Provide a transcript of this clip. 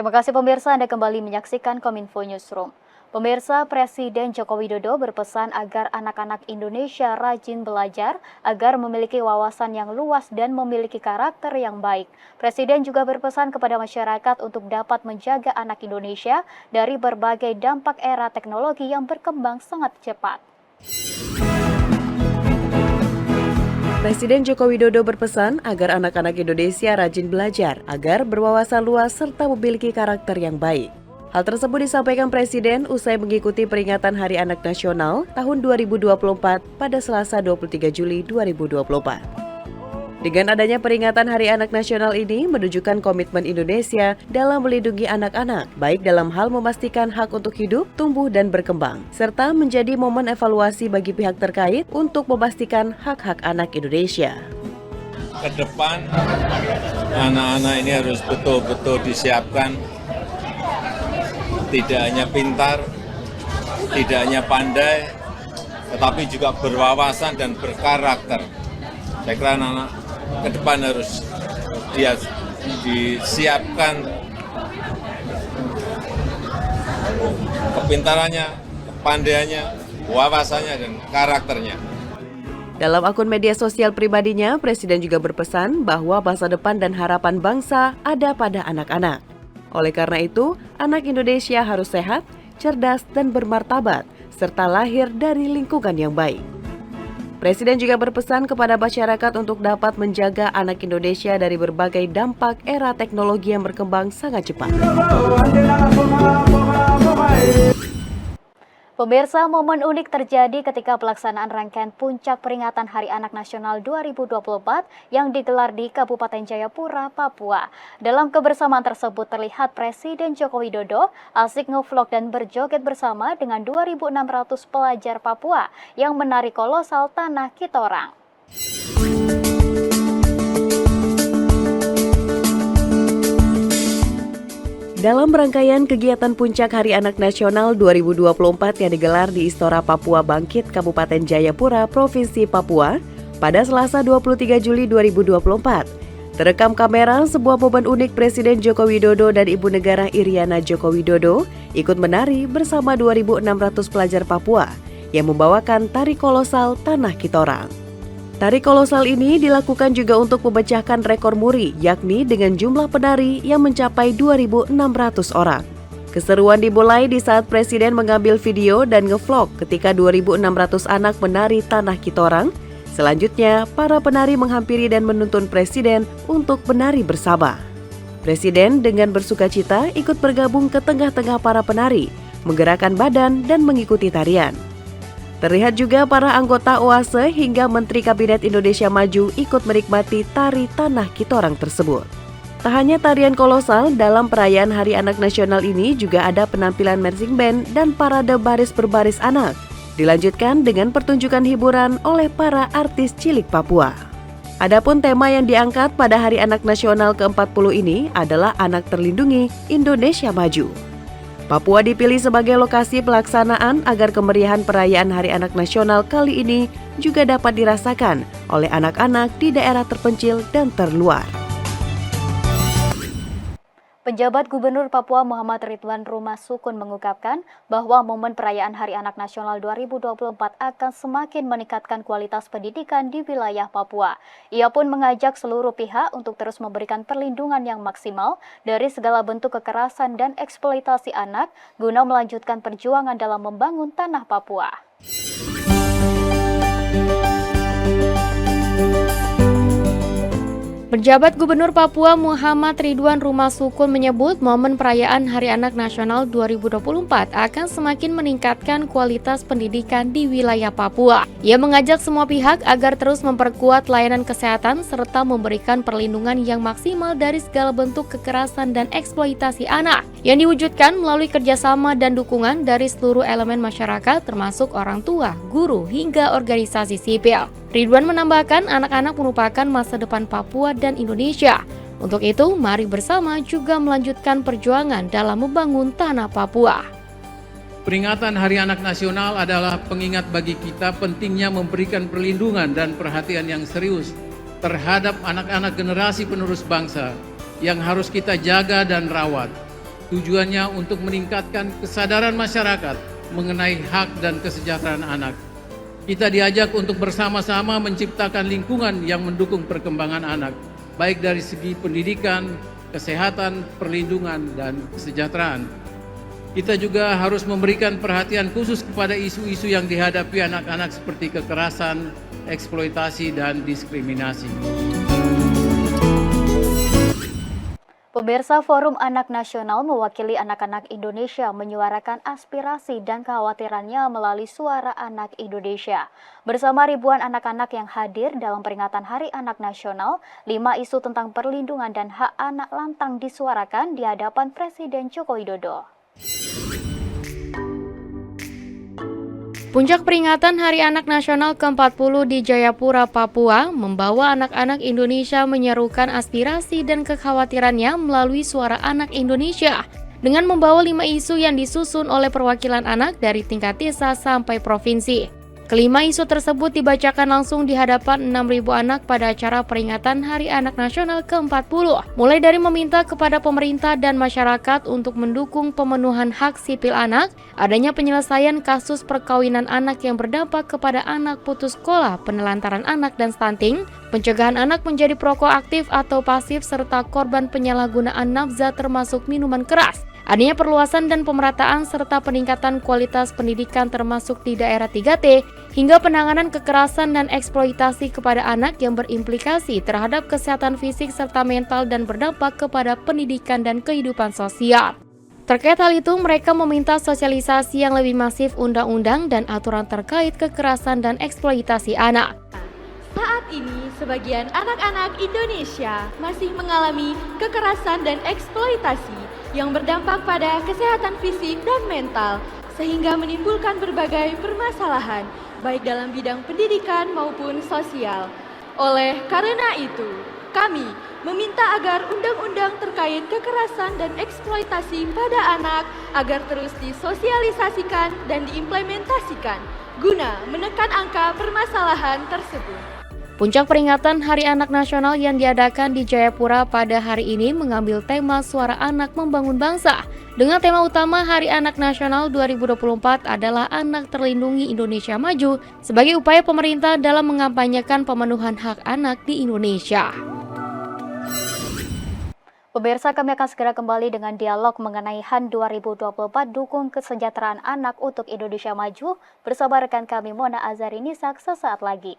Terima kasih pemirsa, Anda kembali menyaksikan Kominfo Newsroom. Pemirsa, Presiden Joko Widodo berpesan agar anak-anak Indonesia rajin belajar agar memiliki wawasan yang luas dan memiliki karakter yang baik. Presiden juga berpesan kepada masyarakat untuk dapat menjaga anak Indonesia dari berbagai dampak era teknologi yang berkembang sangat cepat. Presiden Joko Widodo berpesan agar anak-anak Indonesia rajin belajar agar berwawasan luas serta memiliki karakter yang baik. Hal tersebut disampaikan Presiden usai mengikuti peringatan Hari Anak Nasional tahun 2024 pada Selasa 23 Juli 2024. Dengan adanya peringatan Hari Anak Nasional ini menunjukkan komitmen Indonesia dalam melindungi anak-anak, baik dalam hal memastikan hak untuk hidup, tumbuh, dan berkembang, serta menjadi momen evaluasi bagi pihak terkait untuk memastikan hak-hak anak Indonesia. Ke depan, anak-anak ini harus betul-betul disiapkan, tidak hanya pintar, tidak hanya pandai, tetapi juga berwawasan dan berkarakter. Saya kira anak-anak ke depan harus disiapkan kepintarannya, kepandaiannya, wawasannya, dan karakternya. Dalam akun media sosial pribadinya, Presiden juga berpesan bahwa masa depan dan harapan bangsa ada pada anak-anak. Oleh karena itu, anak Indonesia harus sehat, cerdas, dan bermartabat, serta lahir dari lingkungan yang baik. Presiden juga berpesan kepada masyarakat untuk dapat menjaga anak Indonesia dari berbagai dampak era teknologi yang berkembang sangat cepat. Pemirsa, momen unik terjadi ketika pelaksanaan rangkaian puncak peringatan Hari Anak Nasional 2024 yang digelar di Kabupaten Jayapura, Papua. Dalam kebersamaan tersebut terlihat Presiden Joko Widodo asik ngevlog dan berjoget bersama dengan 2.600 pelajar Papua yang menari kolosal Tanah Kitorang. Dalam rangkaian kegiatan Puncak Hari Anak Nasional 2024 yang digelar di Istora Papua Bangkit, Kabupaten Jayapura, Provinsi Papua, pada Selasa 23 Juli 2024, terekam kamera sebuah momen unik Presiden Joko Widodo dan Ibu Negara Iriana Joko Widodo ikut menari bersama 2.600 pelajar Papua yang membawakan tari kolosal Tanah Kitorang. Tari kolosal ini dilakukan juga untuk memecahkan rekor muri, yakni dengan jumlah penari yang mencapai 2.600 orang. Keseruan dimulai di saat Presiden mengambil video dan ngevlog ketika 2.600 anak menari Tanah Kitorang. Selanjutnya, para penari menghampiri dan menuntun Presiden untuk menari bersama. Presiden dengan bersukacita ikut bergabung ke tengah-tengah para penari, menggerakkan badan dan mengikuti tarian. Terlihat juga para anggota OASE hingga Menteri Kabinet Indonesia Maju ikut menikmati tari Tanah Kitorang tersebut. Tak hanya tarian kolosal, dalam perayaan Hari Anak Nasional ini juga ada penampilan marching band dan parade baris berbaris anak. Dilanjutkan dengan pertunjukan hiburan oleh para artis cilik Papua. Adapun tema yang diangkat pada Hari Anak Nasional ke-40 ini adalah Anak Terlindungi Indonesia Maju. Papua dipilih sebagai lokasi pelaksanaan agar kemeriahan perayaan Hari Anak Nasional kali ini juga dapat dirasakan oleh anak-anak di daerah terpencil dan terluar. Penjabat Gubernur Papua Muhammad Ridwan Rumah Sukun mengungkapkan bahwa momen perayaan Hari Anak Nasional 2024 akan semakin meningkatkan kualitas pendidikan di wilayah Papua. Ia pun mengajak seluruh pihak untuk terus memberikan perlindungan yang maksimal dari segala bentuk kekerasan dan eksploitasi anak guna melanjutkan perjuangan dalam membangun tanah Papua. Penjabat Gubernur Papua Muhammad Ridwan Rumah Sukun menyebut momen perayaan Hari Anak Nasional 2024 akan semakin meningkatkan kualitas pendidikan di wilayah Papua. Ia mengajak semua pihak agar terus memperkuat layanan kesehatan serta memberikan perlindungan yang maksimal dari segala bentuk kekerasan dan eksploitasi anak yang diwujudkan melalui kerjasama dan dukungan dari seluruh elemen masyarakat termasuk orang tua, guru, hingga organisasi sipil. Ridwan menambahkan anak-anak merupakan masa depan Papua dan Indonesia. Untuk itu, mari bersama juga melanjutkan perjuangan dalam membangun tanah Papua. Peringatan Hari Anak Nasional adalah pengingat bagi kita pentingnya memberikan perlindungan dan perhatian yang serius terhadap anak-anak generasi penerus bangsa yang harus kita jaga dan rawat. Tujuannya untuk meningkatkan kesadaran masyarakat mengenai hak dan kesejahteraan anak. Kita diajak untuk bersama-sama menciptakan lingkungan yang mendukung perkembangan anak, baik dari segi pendidikan, kesehatan, perlindungan, dan kesejahteraan. Kita juga harus memberikan perhatian khusus kepada isu-isu yang dihadapi anak-anak seperti kekerasan, eksploitasi, dan diskriminasi. Pemirsa, Forum Anak Nasional mewakili anak-anak Indonesia menyuarakan aspirasi dan kekhawatirannya melalui Suara Anak Indonesia. Bersama ribuan anak-anak yang hadir dalam peringatan Hari Anak Nasional, 5 isu tentang perlindungan dan hak anak lantang disuarakan di hadapan Presiden Joko Widodo. Puncak peringatan Hari Anak Nasional ke-40 di Jayapura, Papua, membawa anak-anak Indonesia menyerukan aspirasi dan kekhawatirannya melalui Suara Anak Indonesia, dengan membawa 5 isu yang disusun oleh perwakilan anak dari tingkat desa sampai provinsi. Kelima isu tersebut dibacakan langsung di hadapan 6.000 anak pada acara peringatan Hari Anak Nasional ke-40, mulai dari meminta kepada pemerintah dan masyarakat untuk mendukung pemenuhan hak sipil anak, adanya penyelesaian kasus perkawinan anak yang berdampak kepada anak putus sekolah, penelantaran anak dan stunting, pencegahan anak menjadi perokok aktif atau pasif, serta korban penyalahgunaan nafsa termasuk minuman keras. Adanya perluasan dan pemerataan serta peningkatan kualitas pendidikan termasuk di daerah 3T, hingga penanganan kekerasan dan eksploitasi kepada anak yang berimplikasi terhadap kesehatan fisik serta mental dan berdampak kepada pendidikan dan kehidupan sosial. Terkait hal itu, mereka meminta sosialisasi yang lebih masif undang-undang dan aturan terkait kekerasan dan eksploitasi anak. Saat ini, sebagian anak-anak Indonesia masih mengalami kekerasan dan eksploitasi yang berdampak pada kesehatan fisik dan mental, sehingga menimbulkan berbagai permasalahan, baik dalam bidang pendidikan maupun sosial. Oleh karena itu, kami meminta agar undang-undang terkait kekerasan dan eksploitasi pada anak agar terus disosialisasikan dan diimplementasikan guna menekan angka permasalahan tersebut. Puncak peringatan Hari Anak Nasional yang diadakan di Jayapura pada hari ini mengambil tema Suara Anak Membangun Bangsa. Dengan tema utama Hari Anak Nasional 2024 adalah Anak Terlindungi Indonesia Maju sebagai upaya pemerintah dalam mengampanyekan pemenuhan hak anak di Indonesia. Pemirsa, kami akan segera kembali dengan dialog mengenai HAN 2024 Dukung Kesejahteraan Anak untuk Indonesia Maju bersama rekan kami Mona Azari Nisak sesaat lagi.